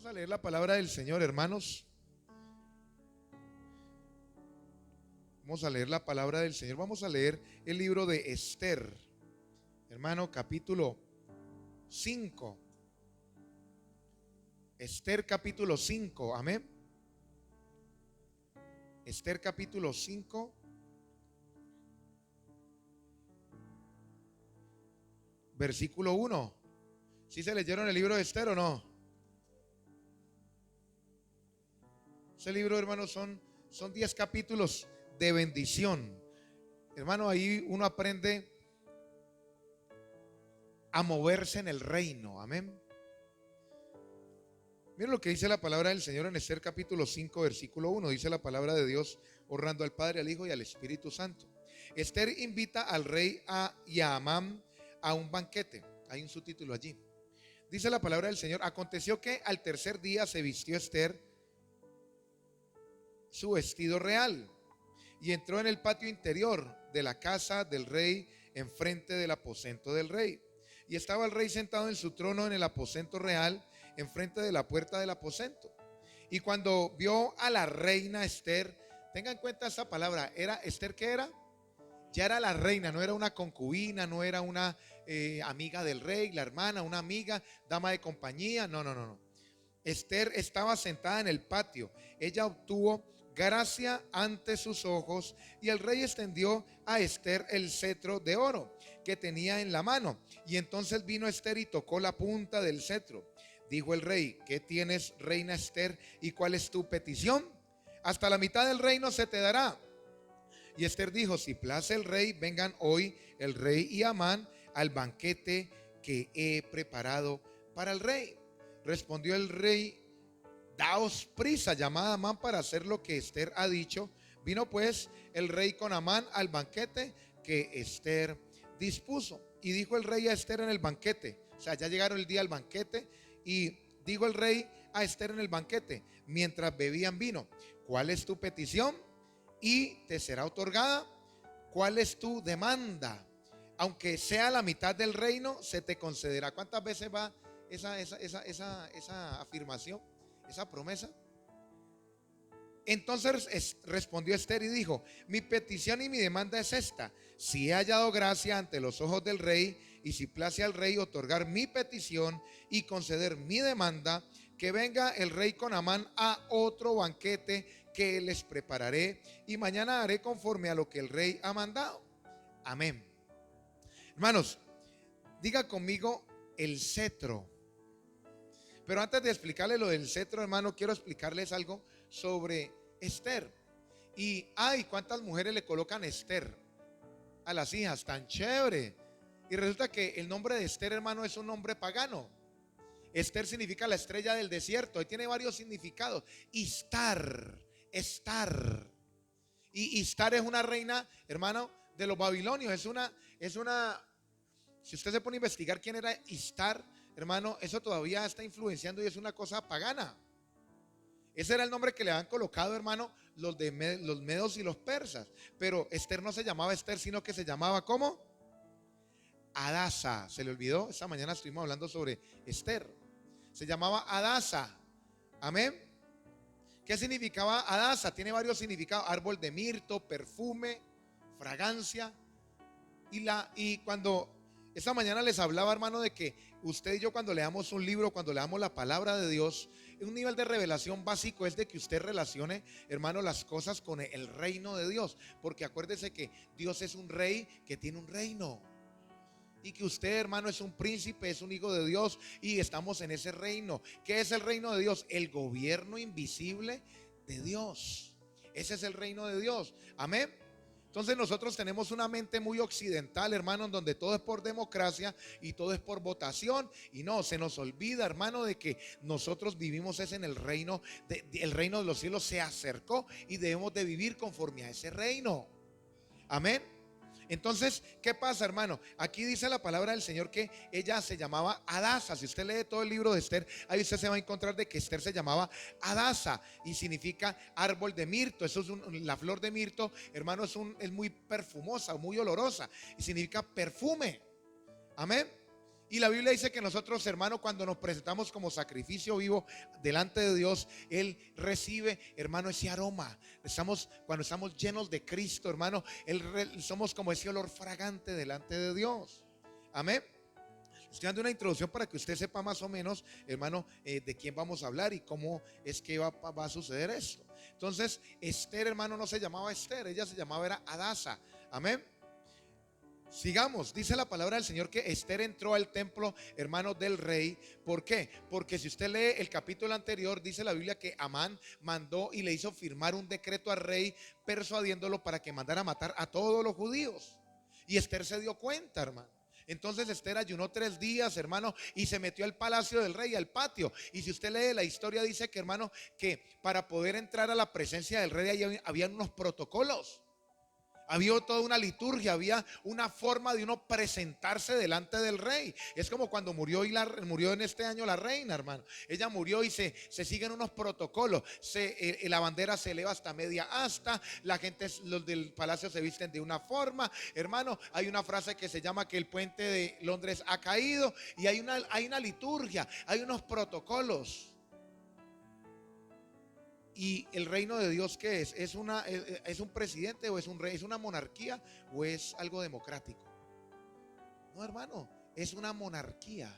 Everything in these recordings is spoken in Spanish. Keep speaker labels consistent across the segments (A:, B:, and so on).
A: Vamos a leer la palabra del Señor, hermanos. Vamos a leer la palabra del Señor. Vamos a leer el libro de Esther, hermano, capítulo 5. Esther capítulo 5, amén. Esther capítulo 5, versículo 1. ¿Sí se leyeron el libro de Esther o no? Ese libro, hermanos, son 10 capítulos de bendición. Hermano, ahí uno aprende a moverse en el reino, amén. Miren lo que dice la palabra del Señor en Esther capítulo 5, versículo 1. Dice la palabra de Dios, honrando al Padre, al Hijo y al Espíritu Santo. Esther invita al rey y a Amán a un banquete. Hay un subtítulo allí. Dice la palabra del Señor: aconteció que al tercer día se vistió Esther su vestido real y entró en el patio interior de la casa del rey, enfrente del aposento del rey. Y estaba el rey sentado en su trono en el aposento real, enfrente de la puerta del aposento. Y cuando vio a la reina Esther, tenga en cuenta esa palabra, era Esther, ¿qué era? Ya era la reina, no era una concubina, no era una amiga del rey, la hermana, una amiga, dama de compañía, no. Esther estaba sentada en el patio. Ella obtuvo gracia ante sus ojos, y el rey extendió a Esther el cetro de oro que tenía en la mano. Y entonces vino Esther y tocó la punta del cetro. Dijo el rey: ¿qué tienes, reina Esther, y cuál es tu petición? Hasta la mitad del reino se te dará. Y Esther dijo: si place el rey, vengan hoy el rey y Amán al banquete que he preparado para el rey. Respondió el rey: daos prisa, llamad a Amán para hacer lo que Esther ha dicho. Vino pues el rey con Amán al banquete que Esther dispuso. Y dijo el rey a Esther en el banquete, o sea, ya llegaron el día del banquete, y dijo el rey a Esther en el banquete, mientras bebían vino: ¿cuál es tu petición? Y te será otorgada. ¿Cuál es tu demanda? Aunque sea la mitad del reino, se te concederá. ¿Cuántas veces va esa afirmación, esa promesa? Entonces respondió Esther y dijo: mi petición y mi demanda es esta: si he hallado gracia ante los ojos del rey, y si place al rey otorgar mi petición y conceder mi demanda, que venga el rey con Amán a otro banquete que les prepararé, y mañana haré conforme a lo que el rey ha mandado. Amén. Hermanos, diga conmigo: el cetro. Pero antes de explicarle lo del cetro, hermano, quiero explicarles algo sobre Esther. Y ¿cuántas mujeres le colocan Esther a las hijas? Tan chévere. Y resulta que el nombre de Esther, hermano, es un nombre pagano. Esther significa la estrella del desierto y tiene varios significados. Istar. Y Istar es una reina, hermano, de los babilonios. Es una, si usted se pone a investigar quién era Istar, hermano, eso todavía está influenciando y es una cosa pagana. Ese era el nombre que le habían colocado, hermano, los medos y los persas. Pero Esther no se llamaba Esther, sino que se llamaba, ¿cómo? Adasa. ¿Se le olvidó? Esta mañana estuvimos hablando sobre Esther. Se llamaba Adasa. Amén. ¿Qué significaba Adasa? Tiene varios significados: árbol de mirto, perfume, fragancia. Y cuando esta mañana les hablaba, hermano, de que usted y yo, cuando leamos un libro, cuando leamos la palabra de Dios, un nivel de revelación básico es de que usted relacione, hermano, las cosas con el reino de Dios. Porque acuérdese que Dios es un rey que tiene un reino, y que usted, hermano, es un príncipe, es un hijo de Dios, y estamos en ese reino. ¿Qué es el reino de Dios? El gobierno invisible de Dios. Ese es el reino de Dios. Amén. Entonces nosotros tenemos una mente muy occidental, hermano, en donde todo es por democracia y todo es por votación. Y no, se nos olvida, hermano, de que nosotros vivimos es en el reino. El reino de los cielos se acercó y debemos de vivir conforme a ese reino. Amén. Entonces, ¿qué pasa, hermano? Aquí dice la palabra del Señor que ella se llamaba Adasa. Si usted lee todo el libro de Esther, ahí usted se va a encontrar de que Esther se llamaba Adasa y significa árbol de mirto. Eso es la flor de mirto, hermano, es muy perfumosa, muy olorosa, y significa perfume. Amén. Y la Biblia dice que nosotros, hermano, cuando nos presentamos como sacrificio vivo delante de Dios, Él recibe, hermano, ese aroma. Cuando estamos llenos de Cristo, hermano, somos como ese olor fragante delante de Dios. Amén. Estoy dando una introducción para que usted sepa más o menos, hermano, de quién vamos a hablar y cómo es que va a suceder esto. Entonces, Esther, hermano, no se llamaba Esther, ella se llamaba era Hadasa. Amén. Sigamos, dice la palabra del Señor que Esther entró al templo, hermano, del rey. ¿Por qué? Porque si usted lee el capítulo anterior, dice la Biblia que Amán mandó y le hizo firmar un decreto al rey, persuadiéndolo para que mandara a matar a todos los judíos. Y Esther se dio cuenta, hermano. Entonces Esther ayunó 3 días, hermano, y se metió al palacio del rey, al patio. Y si usted lee la historia, dice que, hermano, que para poder entrar a la presencia del rey había unos protocolos. Había toda una liturgia, había una forma de uno presentarse delante del rey. Es como cuando murió en este año la reina, hermano. Ella murió y se siguen unos protocolos. La bandera se eleva hasta media asta. La gente, los del palacio se visten de una forma. Hermano, hay una frase que se llama que el puente de Londres ha caído. Y hay una liturgia, hay unos protocolos. ¿Y el reino de Dios qué es? ¿Es un presidente o es un rey? ¿Es una monarquía o es algo democrático? No, hermano, es una monarquía.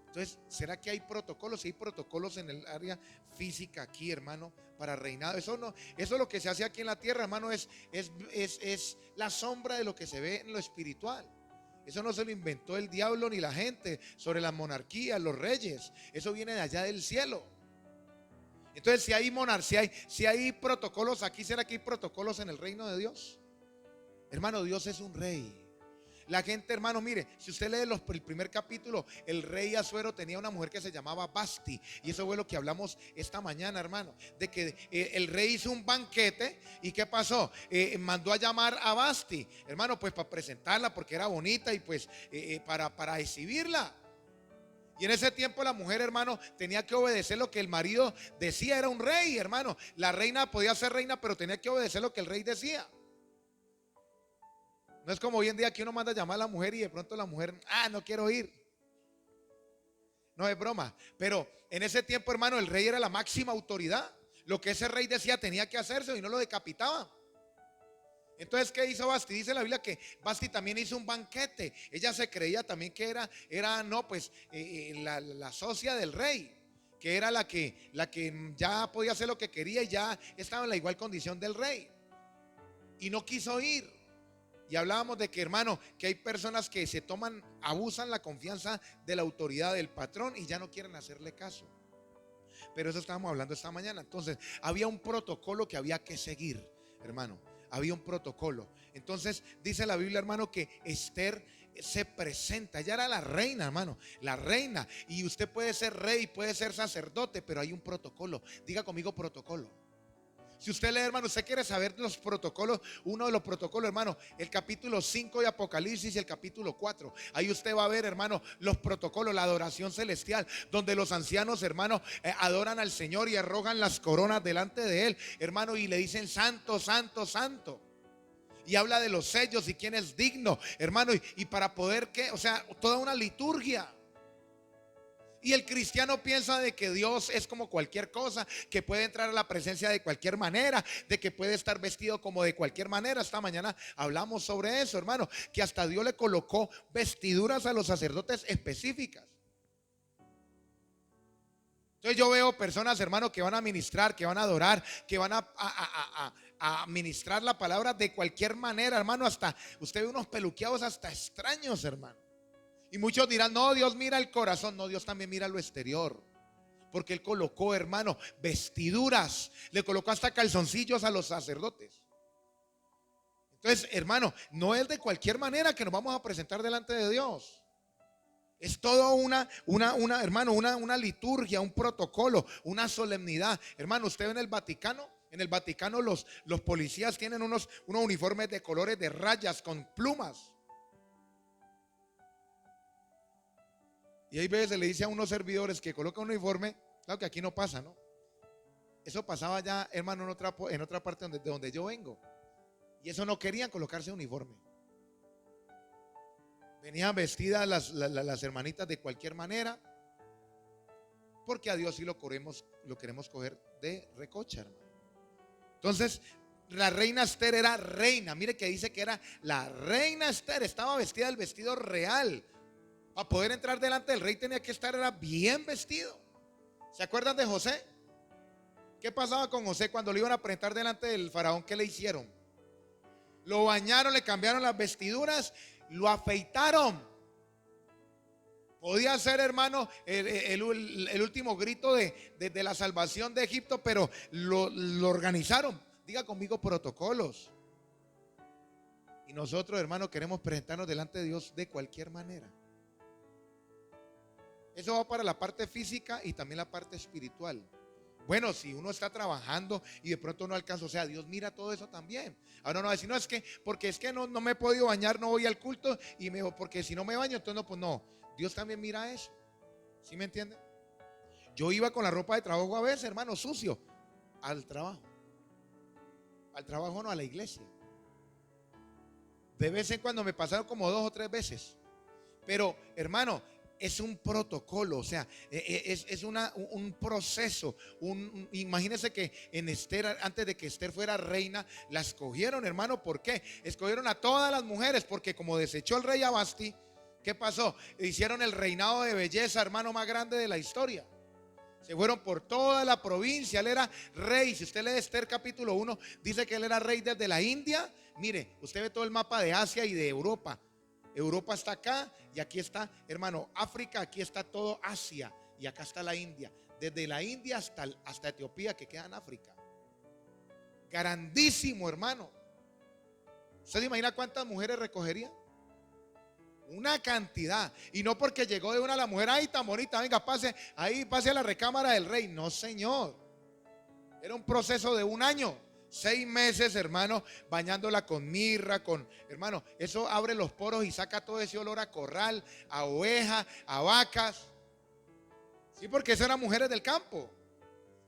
A: Entonces, ¿será que hay protocolos? Si hay protocolos en el área física aquí, hermano, para reinado. Eso es lo que se hace aquí en la tierra, hermano, es la sombra de lo que se ve en lo espiritual. Eso no se lo inventó el diablo ni la gente sobre las monarquías, los reyes. Eso viene de allá del cielo. Entonces, si hay monarquía, si hay protocolos aquí, ¿será que hay protocolos en el reino de Dios? Hermano, Dios es un rey. La gente, hermano, mire, si usted lee el primer capítulo, el rey Asuero tenía una mujer que se llamaba Basti. Y eso fue lo que hablamos esta mañana, hermano. De que el rey hizo un banquete. ¿Y qué pasó? Mandó a llamar a Basti, hermano, pues para presentarla porque era bonita y pues para exhibirla. Y en ese tiempo la mujer, hermano, tenía que obedecer lo que el marido decía. Era un rey, hermano. La reina podía ser reina, pero tenía que obedecer lo que el rey decía. No es como hoy en día que uno manda a llamar a la mujer y de pronto la mujer, no quiero ir. No es broma. Pero en ese tiempo, hermano, el rey era la máxima autoridad. Lo que ese rey decía tenía que hacerse y no lo decapitaba. Entonces, ¿qué hizo Basti? Dice la Biblia que Basti también hizo un banquete. Ella se creía también que era la socia del rey, que era la que ya podía hacer lo que quería y ya estaba en la igual condición del rey. Y no quiso ir. Y hablábamos de que, hermano, que hay personas que abusan la confianza de la autoridad del patrón y ya no quieren hacerle caso. Pero eso estábamos hablando esta mañana. Entonces, había un protocolo que había que seguir, hermano. Había un protocolo. Entonces dice la Biblia, hermano, que Esther se presenta. Ella era la reina, hermano, la reina. Y usted puede ser rey, puede ser sacerdote, pero hay un protocolo. Diga conmigo protocolo. Si usted lee, hermano, usted quiere saber los protocolos, uno de los protocolos, hermano, el capítulo 5 de Apocalipsis y el capítulo 4. Ahí usted va a ver, hermano, los protocolos, la adoración celestial, donde los ancianos, hermano, adoran al Señor y arrojan las coronas delante de Él, hermano, y le dicen santo, santo, santo. Y habla de los sellos y quién es digno, hermano, y para poder toda una liturgia. Y el cristiano piensa de que Dios es como cualquier cosa, que puede entrar a la presencia de cualquier manera, de que puede estar vestido como de cualquier manera. Esta mañana hablamos sobre eso, hermano, que hasta Dios le colocó vestiduras a los sacerdotes específicas. Entonces yo veo personas, hermano, que van a ministrar, que van a adorar, que van a ministrar la palabra de cualquier manera, hermano. Hasta usted ve unos peluqueados hasta extraños, hermano. Y muchos dirán, no, Dios mira el corazón. No, Dios también mira lo exterior. Porque Él colocó, hermano, vestiduras. Le colocó hasta calzoncillos a los sacerdotes. Entonces, hermano, no es de cualquier manera que nos vamos a presentar delante de Dios. Es todo hermano, una liturgia, un protocolo, una solemnidad. Hermano, usted ve en el Vaticano los policías tienen unos uniformes de colores de rayas con plumas. Y hay veces se le dice a unos servidores que colocan un uniforme. Claro que aquí no pasa, ¿no? Eso pasaba ya, hermano, en otra parte de donde yo vengo. Y eso no querían colocarse uniforme. Venían vestidas las hermanitas de cualquier manera, porque a Dios sí lo queremos coger de recocha, hermano. Entonces, la reina Esther era reina. Mire que dice que era la reina Esther. Estaba vestida del vestido real. Para poder entrar delante del rey tenía que estar era bien vestido. ¿Se acuerdan de José? ¿Qué pasaba con José cuando lo iban a presentar delante del faraón? ¿Qué le hicieron? Lo bañaron, le cambiaron las vestiduras, lo afeitaron. Podía ser, hermano, el último grito de la salvación de Egipto, pero lo organizaron. Diga conmigo, protocolos. Y nosotros, hermano, queremos presentarnos delante de Dios de cualquier manera. Eso va para la parte física y también la parte espiritual. Bueno, si uno está trabajando y de pronto no alcanza, o sea, Dios mira todo eso también. Ahora no va a decir, no, es que, porque es que no me he podido bañar, no voy al culto, porque si no me baño, entonces no, pues no. Dios también mira eso. ¿Sí me entienden? Yo iba con la ropa de trabajo a veces, hermano, sucio, al trabajo. Al trabajo no, a la iglesia. De vez en cuando me pasaron como 2 o 3 veces. Pero, hermano, es un protocolo, o sea, es un proceso. Imagínense que en Esther, antes de que Esther fuera reina, la escogieron, hermano. ¿Por qué? Escogieron a todas las mujeres, porque como desechó el rey a Basti, ¿qué pasó? Hicieron el reinado de belleza, hermano, más grande de la historia. Se fueron por toda la provincia. Él era rey. Si usted lee Esther capítulo 1, dice que él era rey desde la India. Mire, usted ve todo el mapa de Asia y de Europa. Europa está acá y aquí está, hermano, África, aquí está todo Asia y acá está la India. Desde la India hasta Etiopía, que queda en África. Grandísimo, hermano. ¿Usted se imagina cuántas mujeres recogería? Una cantidad. Y no porque llegó de una a la mujer, ay, tan bonita, venga, pase a la recámara del rey. No, señor. Era un proceso de 1 año. 6 meses, hermano, bañándola con mirra, hermano, eso abre los poros y saca todo ese olor a corral, a oveja, a vacas. Sí, porque esas eran mujeres del campo.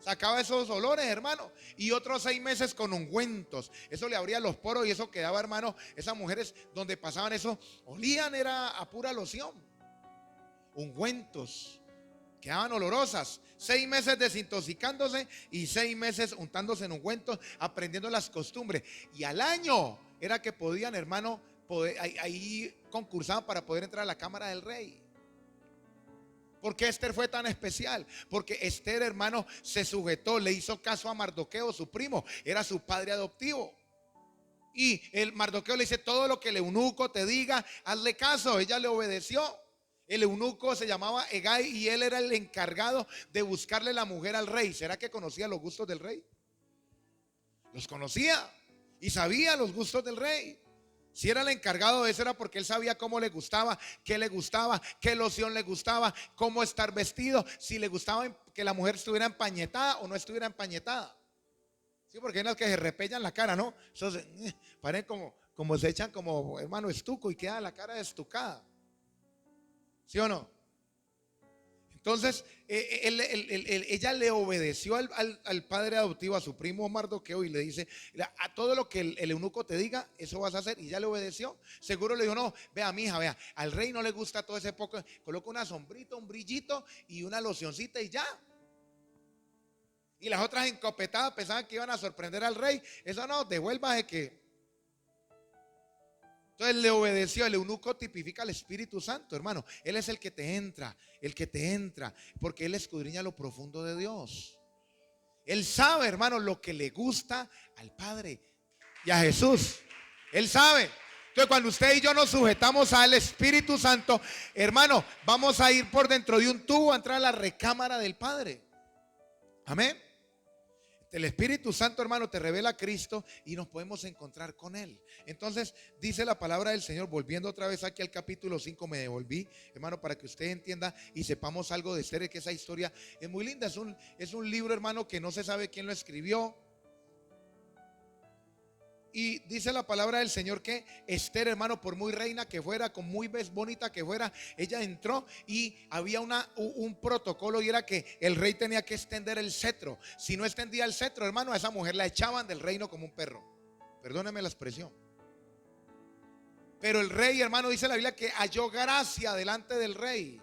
A: Sacaba esos olores, hermano. Y otros 6 meses con ungüentos. Eso le abría los poros y eso quedaba, hermano. Esas mujeres donde pasaban eso, olían, era a pura loción. Ungüentos. Quedaban olorosas. 6 meses desintoxicándose y 6 meses untándose en ungüentos, aprendiendo las costumbres. Y al año era que podían, hermano, ahí concursaban para poder entrar a la cámara del rey. ¿Por qué Esther fue tan especial? Porque Esther, hermano, se sujetó, le hizo caso a Mardoqueo, su primo, era su padre adoptivo. Y el Mardoqueo le dice, todo lo que el eunuco te diga, hazle caso. Ella le obedeció. El eunuco se llamaba Hegai y él era el encargado de buscarle la mujer al rey. ¿Será que conocía los gustos del rey? Los conocía y sabía los gustos del rey. Si era el encargado de eso era porque él sabía cómo le gustaba, qué loción le gustaba, cómo estar vestido, si le gustaba que la mujer estuviera empañetada o no estuviera empañetada. Sí, porque hay unas que se repellan la cara, ¿no? Entonces, parecen como se echan como, hermano, estuco y queda la cara estucada. ¿Sí o no? Entonces, ella le obedeció al padre adoptivo, a su primo Mardoqueo, y le dice, a todo lo que el eunuco te diga, eso vas a hacer. Y ella le obedeció. Seguro le dijo, no, vea, mija, vea, al rey no le gusta todo ese poco, coloca una sombrita, un brillito y una locioncita y ya. Y las otras encopetadas pensaban que iban a sorprender al rey. Eso no, devuélvase que... Entonces le obedeció. El eunuco tipifica al Espíritu Santo, hermano. Él es el que te entra, porque él escudriña lo profundo de Dios. Él sabe, hermano, lo que le gusta al Padre y a Jesús. Él sabe. Entonces cuando usted y yo nos sujetamos al Espíritu Santo, hermano, vamos a ir por dentro de un tubo a entrar a la recámara del Padre. Amén. El Espíritu Santo, hermano, te revela a Cristo y nos podemos encontrar con Él. Entonces dice la palabra del Señor, volviendo otra vez aquí al capítulo 5, me devolví, hermano, para que usted entienda y sepamos algo de Esther, que esa historia es muy linda. Es un libro, hermano, que no se sabe quién lo escribió. Y dice la palabra del Señor que Esther, hermano, por muy reina que fuera, con muy bonita que fuera, ella entró y había un protocolo, y era que el rey tenía que extender el cetro. Si no extendía el cetro, hermano, a esa mujer la echaban del reino como un perro. Perdóneme la expresión. Pero el rey, hermano, dice la Biblia que halló gracia delante del rey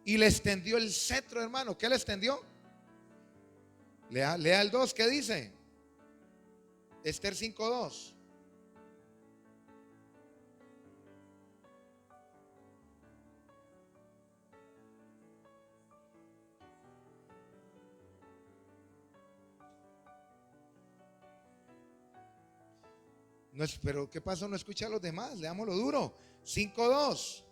A: y le extendió el cetro, hermano. ¿Qué le extendió? Lea el 2, ¿qué dice? Esther 5:2. No es, pero ¿qué pasó? No escucha a los demás. Leámoslo duro. 5:2.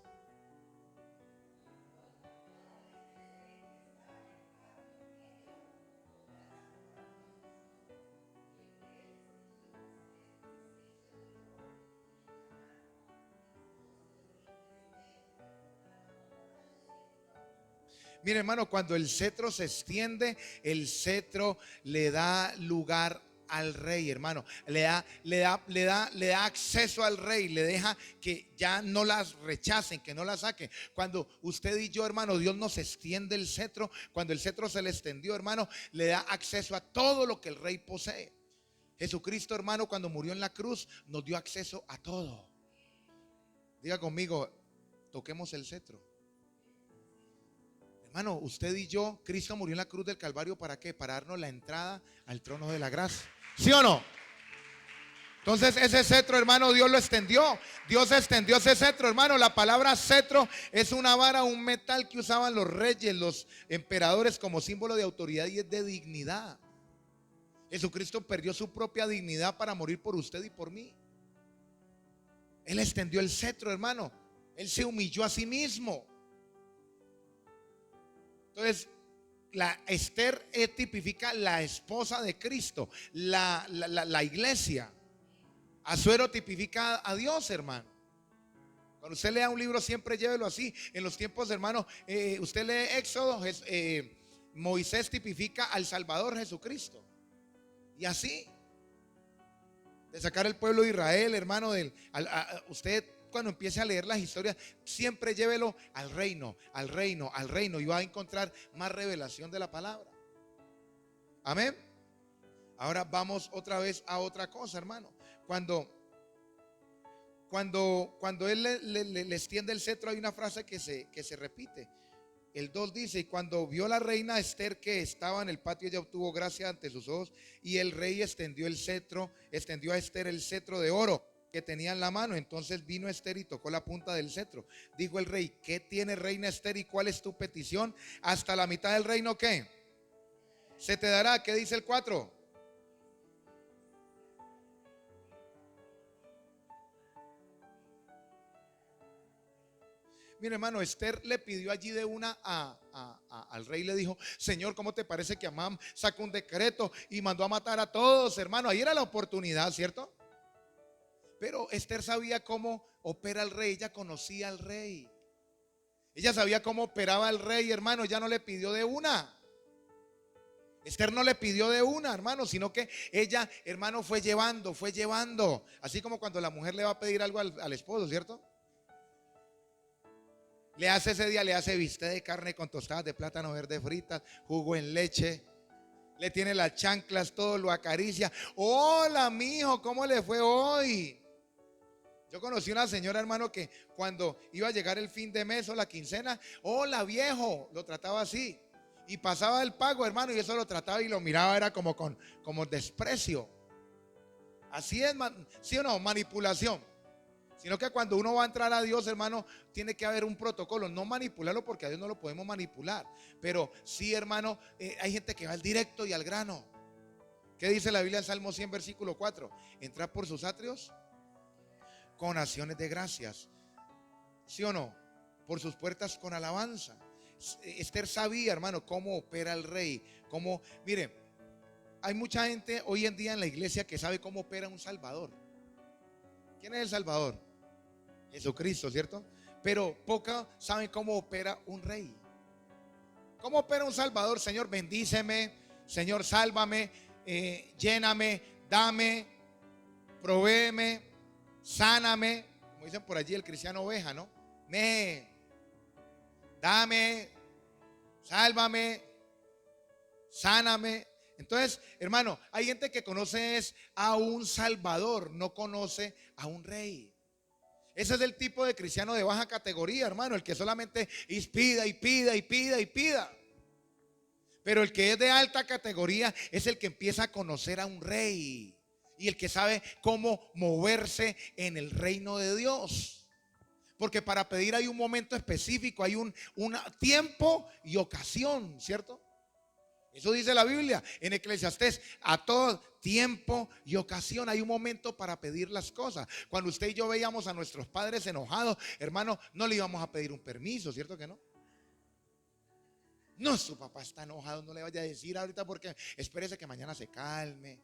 A: Mire, hermano, cuando el cetro se extiende, el cetro le da lugar al rey, hermano. Le da acceso al rey, le deja que ya no las rechacen, que no las saquen. Cuando usted y yo, hermano, Dios nos extiende el cetro, cuando el cetro se le extendió, hermano, le da acceso a todo lo que el rey posee. Jesucristo, hermano, cuando murió en la cruz, nos dio acceso a todo. Diga conmigo, toquemos el cetro. Hermano, usted y yo, Cristo murió en la cruz del Calvario, ¿para qué? Para darnos la entrada al trono de la gracia. ¿Sí o no? Entonces ese cetro, hermano, Dios lo extendió. Dios extendió ese cetro, hermano. La palabra cetro es una vara, un metal que usaban los reyes, los emperadores como símbolo de autoridad y es de dignidad. Jesucristo perdió su propia dignidad para morir por usted y por mí. Él extendió el cetro, hermano. Él se humilló a sí mismo. Entonces, la Esther tipifica la esposa de Cristo, la iglesia. Asuero tipifica a Dios, hermano. Cuando usted lea un libro, siempre llévelo así. En los tiempos, hermano, usted lee Éxodo, Moisés tipifica al Salvador Jesucristo. Y así, de sacar el pueblo de Israel, hermano, usted cuando empiece a leer las historias, siempre llévelo al reino, al reino, al reino, y va a encontrar más revelación de la palabra. Amén. Ahora vamos otra vez a otra cosa, hermano. Cuando él le extiende el cetro, hay una frase que se repite. El 2 dice: y cuando vio la reina Esther que estaba en el patio, ella obtuvo gracia ante sus ojos, y el rey extendió a Esther el cetro de oro que tenía en la mano. Entonces vino Esther y tocó la punta del cetro. Dijo el rey: ¿qué tiene, reina Esther, y cuál es tu petición? Hasta la mitad del reino, ¿qué? Se te dará. ¿Qué dice el 4? Mire, hermano, Esther le pidió allí de una al rey, le dijo: Señor, ¿cómo te parece que Amán sacó un decreto y mandó a matar a todos, hermano? Ahí era la oportunidad, ¿cierto? Pero Esther sabía cómo opera el rey, ella conocía al rey. Ella sabía cómo operaba el rey, hermano. Ella no le pidió de una. Esther no le pidió de una, hermano, sino que ella, hermano, fue llevando. Así como cuando la mujer le va a pedir algo al esposo, ¿cierto? Le hace ese día, le hace bistec de carne con tostadas de plátano verde fritas, jugo en leche. Le tiene las chanclas, todo lo acaricia. Hola, mijo, ¿cómo le fue hoy? Yo conocí una señora, hermano, que cuando iba a llegar el fin de mes o la quincena, hola, viejo, lo trataba así. Y pasaba el pago, hermano, y eso lo trataba y lo miraba, era como desprecio. Así es, ¿sí o no? Manipulación. Sino que cuando uno va a entrar a Dios, hermano, tiene que haber un protocolo. No manipularlo, porque a Dios no lo podemos manipular. Pero sí, hermano, hay gente que va al directo y al grano. ¿Qué dice la Biblia en Salmo 100, versículo 4? Entrad por sus atrios con acciones de gracias. ¿Sí o no? Por sus puertas con alabanza. Esther sabía, hermano, cómo opera el rey. Mire, hay mucha gente hoy en día en la iglesia que sabe cómo opera un Salvador. ¿Quién es el Salvador? Jesucristo, ¿cierto? Pero pocos saben cómo opera un rey. ¿Cómo opera un Salvador? Señor, bendíceme. Señor, sálvame. Lléname, dame, provéeme, sáname. Como dicen por allí el cristiano oveja, ¿no? Dame, sálvame, sáname. Entonces, hermano, hay gente que conoce a un Salvador, no conoce a un rey. Ese es el tipo de cristiano de baja categoría, hermano, el que solamente pida y pida y pida y pida. Pero el que es de alta categoría es el que empieza a conocer a un rey y el que sabe cómo moverse en el reino de Dios. Porque para pedir hay un momento específico, hay un tiempo y ocasión, ¿cierto? Eso dice la Biblia en Eclesiastés: a todo tiempo y ocasión hay un momento para pedir las cosas. Cuando usted y yo veíamos a nuestros padres enojados, hermano, no le íbamos a pedir un permiso, ¿cierto que no? No, su papá está enojado, no le vaya a decir ahorita porque espérese que mañana se calme.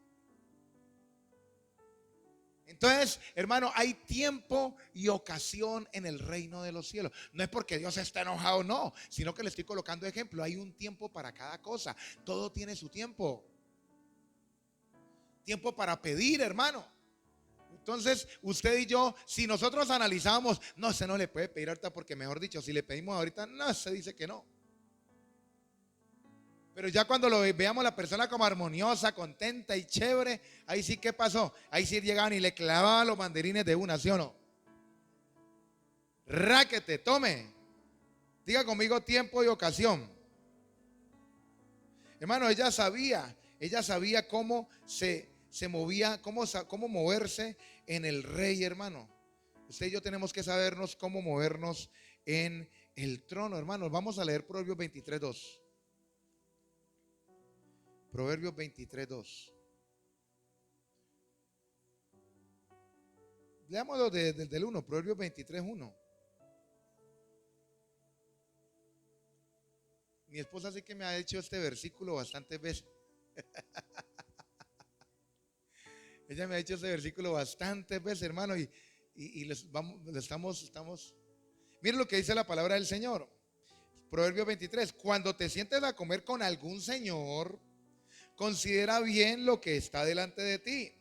A: Entonces, hermano, hay tiempo y ocasión en el reino de los cielos. No es porque Dios está enojado, no, sino que le estoy colocando ejemplo. Hay un tiempo para cada cosa. Todo tiene su tiempo. Tiempo para pedir, hermano. Entonces, usted y yo, si nosotros analizamos, no, se no le puede pedir ahorita porque, mejor dicho, si le pedimos ahorita, no, se dice que no. Pero ya cuando lo veamos la persona como armoniosa, contenta y chévere, ahí sí, ¿qué pasó? Ahí sí llegaban y le clavaban los banderines de una, ¿sí o no? Ráquete, tome. Diga conmigo tiempo y ocasión. Hermano, ella sabía cómo se movía, cómo moverse en el rey, hermano. Usted y yo tenemos que sabernos cómo movernos en el trono, hermanos. Vamos a leer Proverbios 23:2. Proverbios 23:2. Leámoslo desde el 1, Proverbios 23:1. Mi esposa sí que me ha hecho este versículo bastantes veces. Ella me ha hecho este versículo bastantes veces, hermano, y estamos. Mire lo que dice la palabra del Señor. Proverbios 23. Cuando te sientes a comer con algún señor, considera bien lo que está delante de ti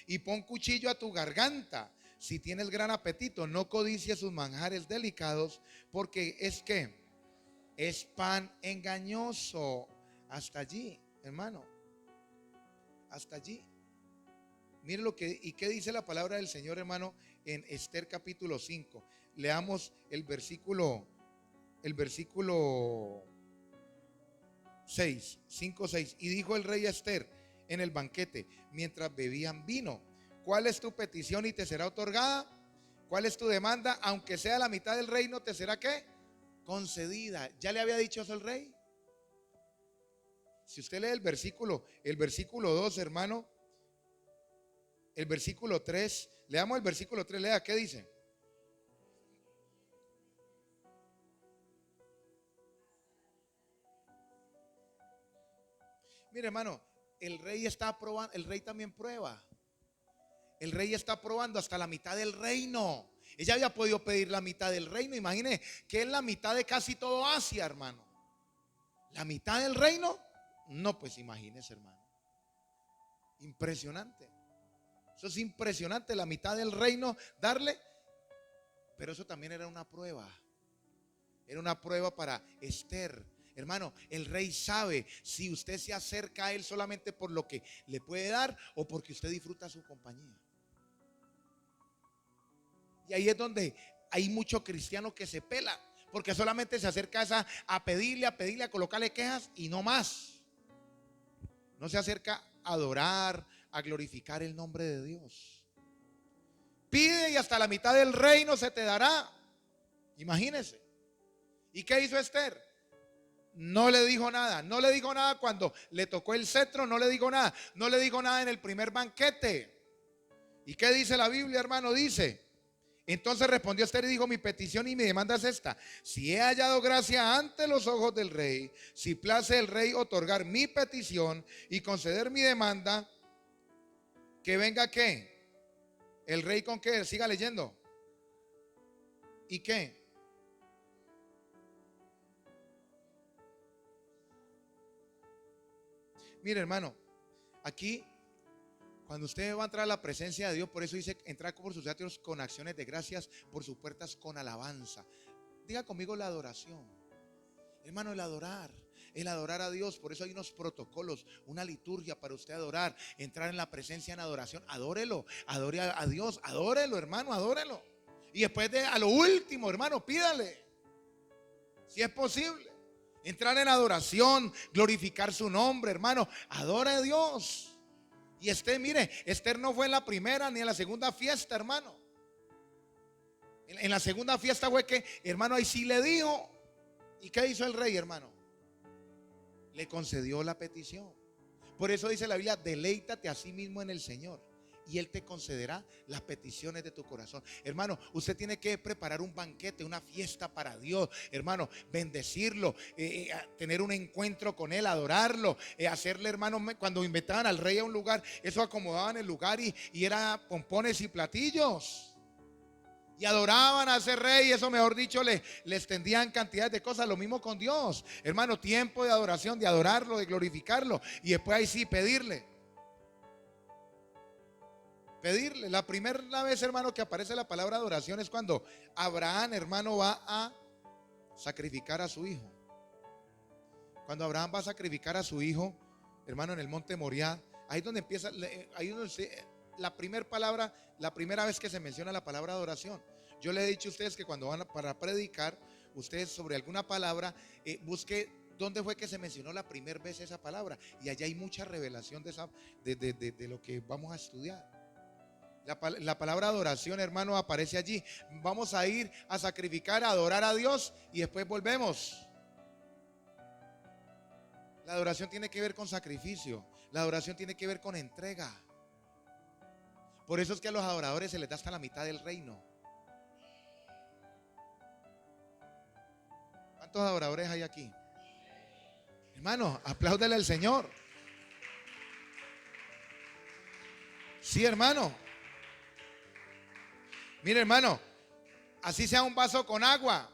A: y pon cuchillo a tu garganta. Si tienes gran apetito, no codicies sus manjares delicados, porque es pan engañoso. Hasta allí, hermano. Hasta allí. Mire qué dice la palabra del Señor, hermano, en Esther capítulo 5. Leamos el versículo 5:6. Y dijo el rey a Esther en el banquete, mientras bebían vino: ¿cuál es tu petición y te será otorgada? ¿Cuál es tu demanda? Aunque sea la mitad del reino, ¿te será qué? Concedida. ¿Ya le había dicho eso el rey? Si usted lee el versículo 2, hermano, el versículo 3, leamos el versículo 3, lea, ¿qué dice? Mire, hermano, el rey está probando, el rey también prueba. El rey está probando hasta la mitad del reino. Ella había podido pedir la mitad del reino. Imagine que es la mitad de casi todo Asia, hermano. La mitad del reino. No, pues imagínese, hermano. Impresionante. Eso es impresionante, la mitad del reino darle. Pero eso también era una prueba. Era una prueba para Esther. Hermano, el rey sabe si usted se acerca a él solamente por lo que le puede dar o porque usted disfruta su compañía. Y ahí es donde hay muchos cristianos que se pelan, porque solamente se acerca a pedirle, a colocarle quejas y no más. No se acerca a adorar, a glorificar el nombre de Dios. Pide y hasta la mitad del reino se te dará. Imagínese. ¿Y qué hizo Esther? No le dijo nada. No le dijo nada cuando le tocó el cetro. No le dijo nada. No le dijo nada en el primer banquete. ¿Y qué dice la Biblia, hermano? Dice: entonces respondió Esther y dijo: mi petición y mi demanda es esta: si he hallado gracia ante los ojos del rey, si place el rey otorgar mi petición y conceder mi demanda, que venga ¿qué? El rey con qué, siga leyendo. ¿Y qué? Mire, hermano, aquí cuando usted va a entrar a la presencia de Dios, por eso dice entrar por sus atrios con acciones de gracias, por sus puertas con alabanza. Diga conmigo la adoración. Hermano, el adorar a Dios. Por eso hay unos protocolos, una liturgia para usted adorar, entrar en la presencia en adoración. Adórelo, adore a Dios, adórelo, hermano, adórelo. Y después de a lo último, hermano, pídale. Si es posible. Entrar en adoración, glorificar su nombre, hermano. Adora a Dios. Y mire, Esther no fue en la primera ni en la segunda fiesta, hermano. En la segunda fiesta fue que, hermano, ahí sí le dijo. ¿Y qué hizo el rey, hermano? Le concedió la petición. Por eso dice la Biblia, deleítate a sí mismo en el Señor y Él te concederá las peticiones de tu corazón. Hermano, usted tiene que preparar un banquete, una fiesta para Dios. Hermano, bendecirlo, tener un encuentro con Él, adorarlo, hacerle, hermano, cuando invitaban al rey a un lugar, eso acomodaban el lugar y era pompones y platillos. Y adoraban a ese rey, eso mejor dicho, le extendían cantidades de cosas. Lo mismo con Dios, hermano, tiempo de adoración, de adorarlo, de glorificarlo. Y después ahí sí, pedirle. La primera vez, hermano, que aparece la palabra adoración es cuando Abraham, hermano, va a sacrificar a su hijo. Cuando Abraham va a sacrificar a su hijo, hermano, en el monte Moriah, ahí es donde empieza, ahí donde la primera palabra, la primera vez que se menciona la palabra adoración. Yo le he dicho a ustedes que cuando van para predicar, ustedes sobre alguna palabra, busque dónde fue que se mencionó la primera vez esa palabra. Y allá hay mucha revelación de lo que vamos a estudiar. La palabra adoración, hermano, aparece allí. Vamos a ir a sacrificar, a adorar a Dios y después volvemos. La adoración tiene que ver con sacrificio. La adoración tiene que ver con entrega. Por eso es que a los adoradores se les da hasta la mitad del reino. ¿Cuántos adoradores hay aquí? Hermano, apláudele al Señor. Sí, hermano. Mire, hermano, así sea un vaso con agua.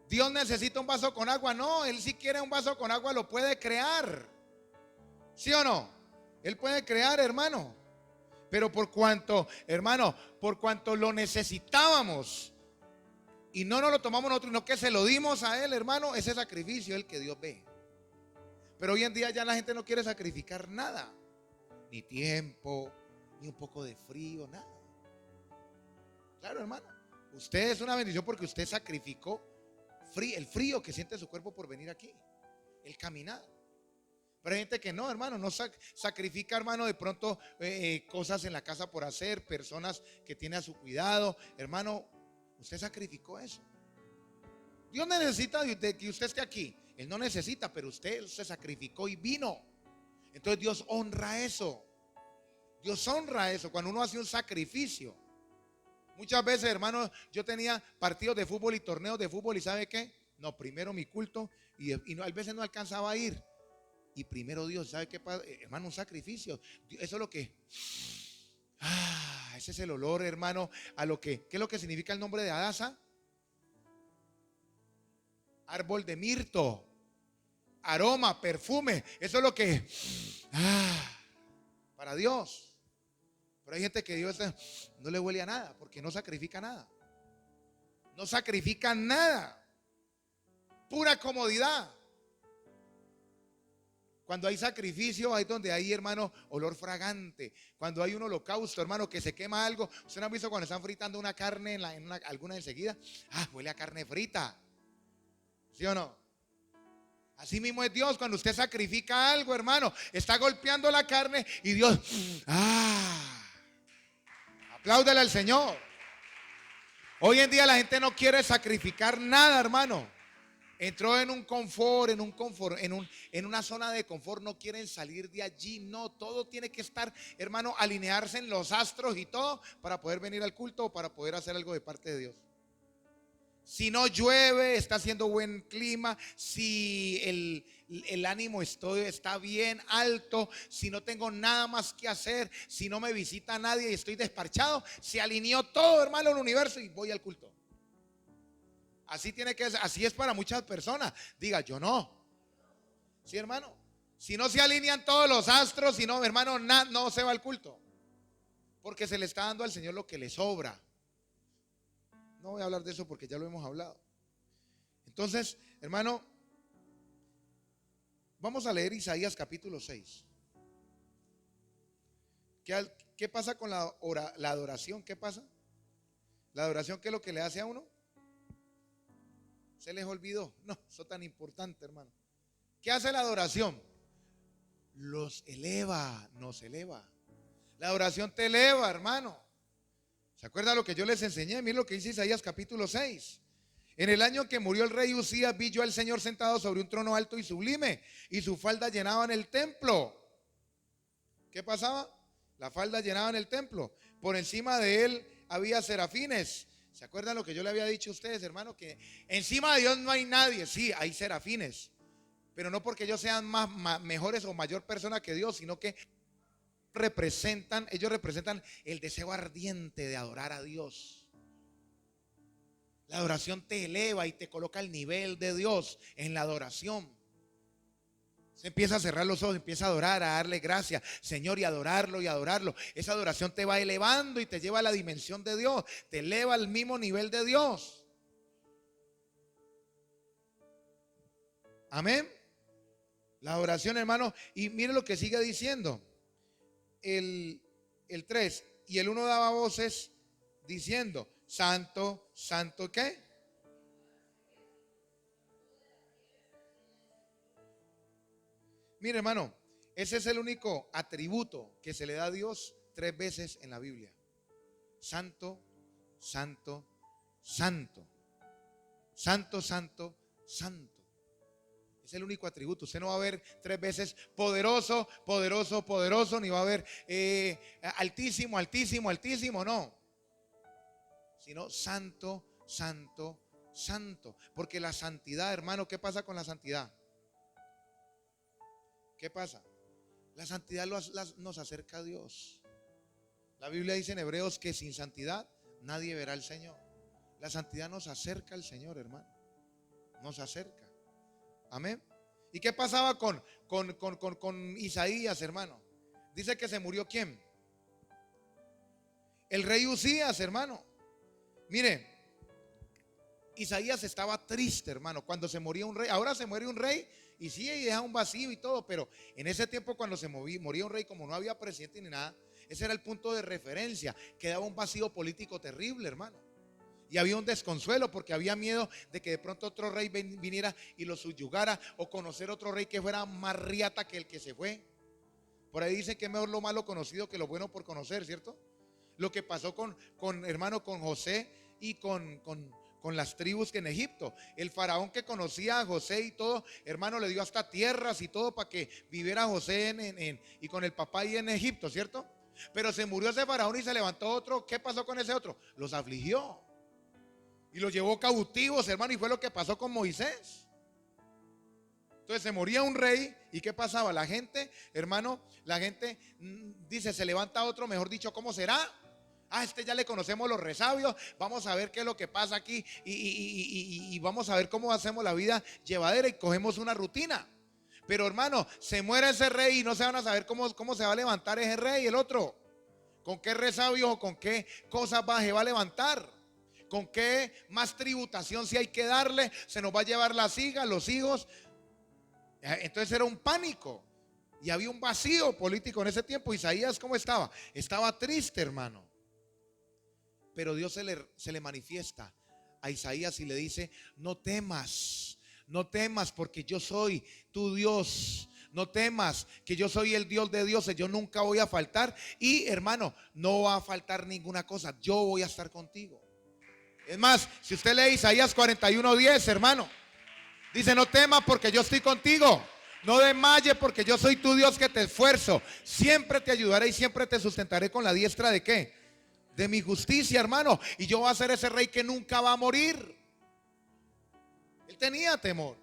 A: Dios necesita un vaso con agua. No, Él si quiere un vaso con agua lo puede crear. ¿Sí o no? Él puede crear, hermano. Pero por cuanto, hermano, por cuanto lo necesitábamos y no nos lo tomamos nosotros, sino que se lo dimos a Él, hermano, ese sacrificio es el que Dios ve. Pero hoy en día ya la gente no quiere sacrificar nada. Ni tiempo, ni un poco de frío, nada. Claro, hermano, usted es una bendición porque usted sacrificó el frío que siente su cuerpo por venir aquí, el caminar. Pero hay gente que no, hermano, no sacrifica, hermano, de pronto cosas en la casa por hacer, personas que tiene a su cuidado. Hermano, usted sacrificó eso. Dios necesita de que usted esté aquí. Él no necesita, pero usted se sacrificó y vino. Entonces Dios honra eso. Dios honra eso cuando uno hace un sacrificio. Muchas veces, hermano, yo tenía partidos de fútbol y torneos de fútbol y ¿sabe qué? No, primero mi culto y no, a veces no alcanzaba a ir. Y primero Dios, ¿sabe qué pasa? Hermano, un sacrificio. Eso es lo que... ese es el olor, hermano, a lo que... ¿Qué es lo que significa el nombre de Adasa? Árbol de mirto. Aroma, perfume. Eso es lo que... para Dios. Pero hay gente que Dios no le huele a nada porque no sacrifica nada. No sacrifica nada. Pura comodidad. Cuando hay sacrificio, ahí donde hay, hermano, olor fragante. Cuando hay un holocausto, hermano, que se quema algo. ¿Usted no ha visto cuando están fritando una carne alguna enseguida? Huele a carne frita. ¿Sí o no? Así mismo es Dios. Cuando usted sacrifica algo, hermano, está golpeando la carne y Dios, apláudele al Señor. Hoy en día la gente no quiere sacrificar nada, hermano. Entró en un confort, en una zona de confort, no quieren salir de allí. No, todo tiene que estar, hermano, alinearse en los astros y todo para poder venir al culto o para poder hacer algo de parte de Dios. Si no llueve, está haciendo buen clima, si el ánimo está bien alto, si no tengo nada más que hacer, si no me visita nadie y estoy desparchado, se alineó todo, hermano, el universo y voy al culto. Así tiene que ser, así es para muchas personas. Diga, yo no. Sí, hermano. Si no se alinean todos los astros, si no, hermano, no se va al culto. Porque se le está dando al Señor lo que le sobra. No voy a hablar de eso porque ya lo hemos hablado. Entonces, hermano, vamos a leer Isaías capítulo 6. ¿Qué pasa con la adoración? ¿Qué pasa? ¿La adoración qué es lo que le hace a uno? Se les olvidó. No, eso es tan importante, hermano. ¿Qué hace la adoración? Los eleva, nos eleva. La adoración te eleva, hermano. ¿Se acuerdan lo que yo les enseñé? Miren lo que dice Isaías capítulo 6. En el año que murió el rey Usías, vi yo al Señor sentado sobre un trono alto y sublime, y su falda llenaban el templo. ¿Qué pasaba? La falda llenaba el templo. Por encima de él había serafines. ¿Se acuerdan lo que yo le había dicho a ustedes, hermano? Que encima de Dios no hay nadie. Sí, hay serafines, pero no porque ellos sean mejores o mayor persona que Dios, sino que ellos representan el deseo ardiente de adorar a Dios. La adoración te eleva y te coloca al nivel de Dios en la adoración. Se empieza a cerrar los ojos, empieza a adorar, a darle gracias, Señor, y adorarlo y adorarlo. Esa adoración te va elevando y te lleva a la dimensión de Dios, te eleva al mismo nivel de Dios. Amén. La adoración, hermano, y mire lo que sigue diciendo. El 3, y el 1 daba voces diciendo: santo, santo, ¿qué? Mire, hermano, ese es el único atributo que se le da a Dios 3 veces en la Biblia. Santo, santo, santo. Santo, santo, santo. Es el único atributo. Usted no va a ver 3 veces poderoso, poderoso, poderoso, ni va a ver altísimo, altísimo, altísimo, no. Sino santo, santo, santo. Porque la santidad, hermano, ¿qué pasa con la santidad? ¿Qué pasa? La santidad nos acerca a Dios. La Biblia dice en Hebreos que sin santidad nadie verá al Señor. La santidad nos acerca al Señor, hermano. Nos acerca. Amén. ¿Y qué pasaba con Isaías, hermano? Dice que se murió ¿quién? El rey Usías, hermano. Mire, Isaías estaba triste, hermano, cuando se moría un rey. Ahora se muere un rey y sí, y deja un vacío y todo, pero en ese tiempo cuando se moría un rey, como no había presidente ni nada, ese era el punto de referencia. Quedaba un vacío político terrible, hermano. Y había un desconsuelo porque había miedo de que de pronto otro rey viniera y lo subyugara, o conocer otro rey que fuera más riata que el que se fue. Por ahí dicen que es mejor lo malo conocido que lo bueno por conocer, ¿cierto? Lo que pasó hermano, con José y con las tribus que en Egipto. El faraón que conocía a José y todo, hermano, le dio hasta tierras y todo para que viviera José y con el papá ahí en Egipto, ¿cierto? Pero se murió ese faraón y se levantó otro. ¿Qué pasó con ese otro? Los afligió y los llevó cautivos, hermano, y fue lo que pasó con Moisés. Entonces se moría un rey y ¿qué pasaba? La gente, hermano, dice, se levanta otro, mejor dicho, ¿cómo será? Este ya le conocemos los resabios, vamos a ver qué es lo que pasa aquí y vamos a ver cómo hacemos la vida llevadera y cogemos una rutina. Pero hermano, se muere ese rey y no se van a saber cómo se va a levantar ese rey, el otro. ¿Con qué resabios o con qué cosas se va a levantar? ¿Con qué más tributación si hay que darle? Se nos va a llevar las hijas, los hijos. Entonces era un pánico y había un vacío político en ese tiempo. Isaías, ¿cómo estaba? Estaba triste, hermano. Pero Dios se le manifiesta a Isaías y le dice: no temas, no temas, porque yo soy tu Dios. No temas, que yo soy el Dios de dioses. Yo nunca voy a faltar. Y hermano, no va a faltar ninguna cosa. Yo voy a estar contigo. Es más, si usted lee Isaías 41:10, hermano, dice: no temas porque yo estoy contigo. No desmayes porque yo soy tu Dios que te esfuerzo. Siempre te ayudaré y siempre te sustentaré con la diestra de ¿qué? De mi justicia, hermano. Y yo voy a ser ese rey que nunca va a morir. Él tenía temor.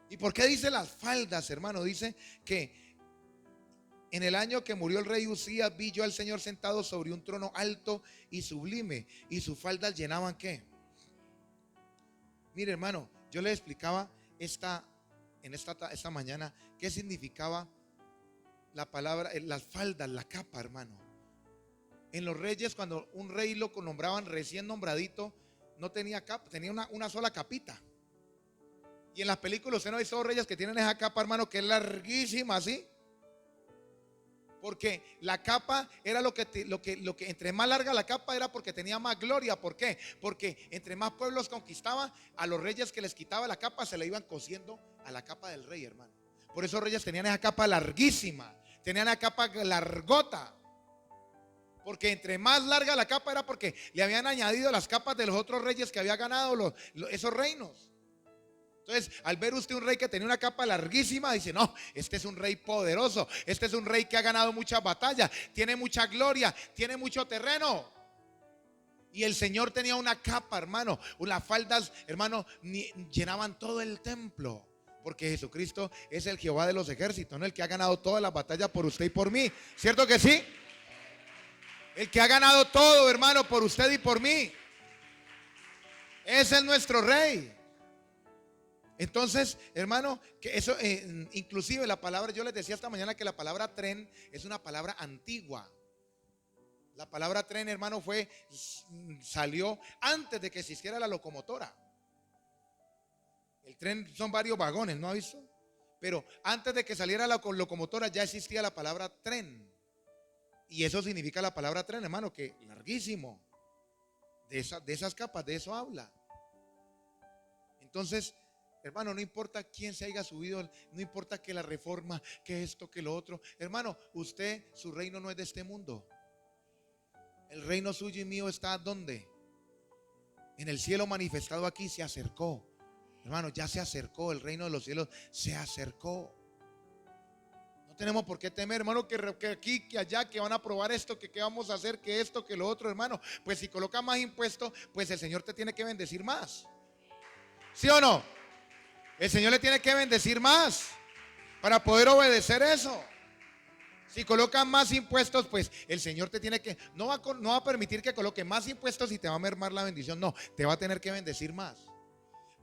A: ¿Y por qué dice las faldas, hermano? Dice que en el año que murió el rey Usías, vi yo al Señor sentado sobre un trono alto y sublime, y sus faldas llenaban ¿qué? Mire, hermano, yo le explicaba esta mañana qué significaba la palabra, las faldas, la capa, hermano. En los reyes, cuando un rey lo nombraban recién nombradito, no tenía capa, tenía una sola capita. Y en las películas usted no ha visto reyes que tienen esa capa, hermano, que es larguísima así. Porque la capa era lo que entre más larga la capa era porque tenía más gloria. ¿Por qué? Porque entre más pueblos conquistaba, a los reyes que les quitaba la capa se le iban cosiendo a la capa del rey, hermano. Por eso reyes tenían esa capa larguísima, tenían la capa largota. Porque entre más larga la capa era porque le habían añadido las capas de los otros reyes que había ganado esos reinos. Entonces, al ver usted un rey que tenía una capa larguísima, dice: no, este es un rey poderoso, este es un rey que ha ganado muchas batallas, tiene mucha gloria, tiene mucho terreno. Y el Señor tenía una capa, hermano, unas faldas, hermano, llenaban todo el templo. Porque Jesucristo es el Jehová de los ejércitos, ¿no? El que ha ganado todas las batallas por usted y por mí. ¿Cierto que sí? El que ha ganado todo, hermano, por usted y por mí. Ese es nuestro rey. Entonces, hermano, que eso, inclusive la palabra, yo les decía esta mañana que la palabra tren es una palabra antigua. La palabra tren, hermano, salió antes de que existiera la locomotora. El tren son varios vagones, ¿no ha visto? Pero antes de que saliera la locomotora ya existía la palabra tren. Y eso significa la palabra tren, hermano, que larguísimo. De esas capas, de eso habla. Entonces, hermano, no importa quién se haya subido, no importa que la reforma, que esto, que lo otro. Hermano, su reino no es de este mundo. El reino suyo y mío está ¿dónde? En el cielo manifestado aquí, se acercó. Hermano, ya se acercó, el reino de los cielos se acercó. No tenemos por qué temer, hermano, que aquí, que allá, que van a aprobar esto, que qué vamos a hacer, que esto, que lo otro, hermano. Pues si colocan más impuestos, pues el Señor te tiene que bendecir más. ¿Sí o no? El Señor le tiene que bendecir más para poder obedecer eso. Si colocan más impuestos, pues el Señor te tiene que, no va a permitir que coloque más impuestos y te va a mermar la bendición. No, te va a tener que bendecir más.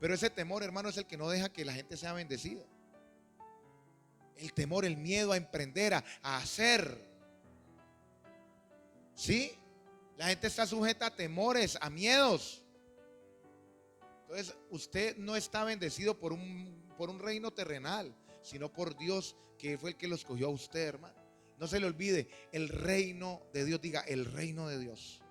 A: Pero ese temor, hermano, es el que no deja que la gente sea bendecida. El temor, el miedo a emprender, a hacer. ¿Sí? La gente está sujeta a temores, a miedos. Entonces, usted no está bendecido por un reino terrenal, sino por Dios, que fue el que lo escogió a usted, hermano. No se le olvide, el reino de Dios. Diga, el reino de Dios.